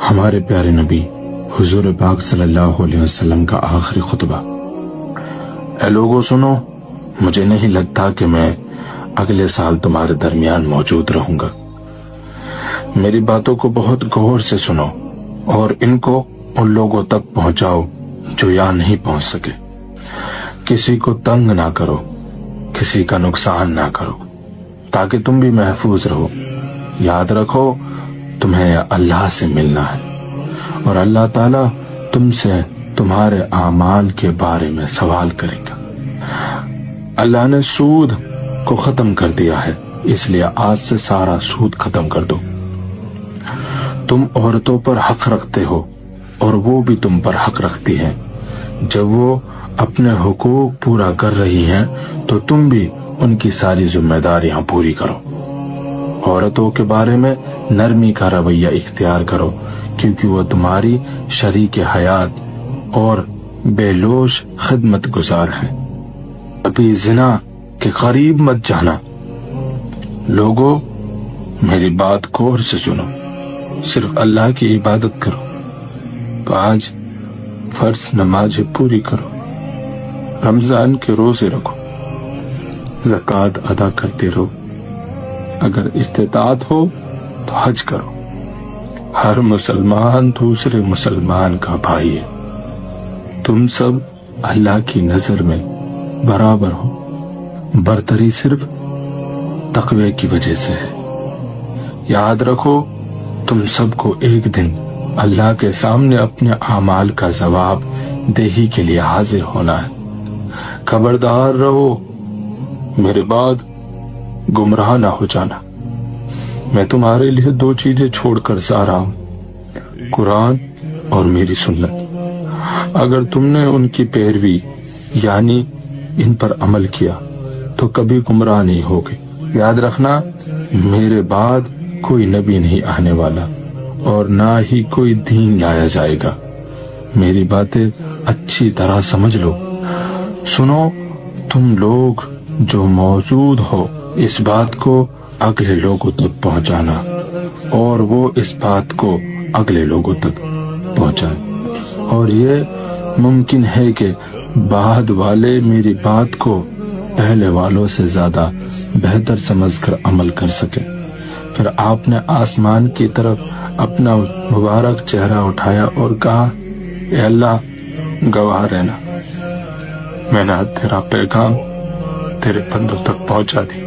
ہمارے پیارے نبی حضور پاک صلی اللہ علیہ وسلم کا آخری خطبہ۔ اے لوگوں سنو، مجھے نہیں لگتا کہ میں اگلے سال تمہارے درمیان موجود رہوں گا۔ میری باتوں کو بہت غور سے سنو اور ان کو ان لوگوں تک پہنچاؤ جو یہاں نہیں پہنچ سکے۔ کسی کو تنگ نہ کرو، کسی کا نقصان نہ کرو، تاکہ تم بھی محفوظ رہو۔ یاد رکھو تمہیں اللہ سے ملنا ہے اور اللہ تعالیٰ تم سے تمہارے اعمال کے بارے میں سوال کرے گا۔ اللہ نے سود کو ختم کر دیا ہے، اس لیے آج سے سارا سود ختم کر دو۔ تم عورتوں پر حق رکھتے ہو اور وہ بھی تم پر حق رکھتی ہیں۔ جب وہ اپنے حقوق پورا کر رہی ہیں تو تم بھی ان کی ساری ذمہ داریاں پوری کرو۔ عورتوں کے بارے میں نرمی کا رویہ اختیار کرو، کیونکہ وہ تمہاری شریک حیات اور بے لوث خدمت گزار ہیں۔ ابھی زنا کے قریب مت جانا۔ لوگوں میری بات غور سے سنو، صرف اللہ کی عبادت کرو، 5 فرض نمازیں پوری کرو، رمضان کے روزے رکھو، زکوٰۃ ادا کرتے رہو، اگر استطاعت ہو تو حج کرو۔ ہر مسلمان دوسرے مسلمان کا بھائی ہے۔ تم سب اللہ کی نظر میں برابر ہو، برتری صرف تقوی کی وجہ سے ہے۔ یاد رکھو تم سب کو ایک دن اللہ کے سامنے اپنے اعمال کا جواب دہی کے لیے حاضر ہونا ہے۔ خبردار رہو، میرے بعد گمراہ نہ ہو جانا۔ میں تمہارے لیے 2 چیزیں چھوڑ کر جا رہا ہوں، قرآن اور میری سنت۔ اگر تم نے ان کی پیروی یعنی ان پر عمل کیا تو کبھی گمراہ نہیں ہوگے۔ یاد رکھنا میرے بعد کوئی نبی نہیں آنے والا اور نہ ہی کوئی دین لایا جائے گا۔ میری باتیں اچھی طرح سمجھ لو۔ سنو تم لوگ جو موجود ہو، اس بات کو اگلے لوگوں تک پہنچانا اور وہ اس بات کو اگلے لوگوں تک پہنچائیں، اور یہ ممکن ہے کہ بعد والے میری بات کو پہلے والوں سے زیادہ بہتر سمجھ کر عمل کر سکیں۔ پھر آپ نے آسمان کی طرف اپنا مبارک چہرہ اٹھایا اور کہا، اے اللہ گواہ رہنا، میں نے تیرا پیغام تیرے بندوں تک پہنچا دی۔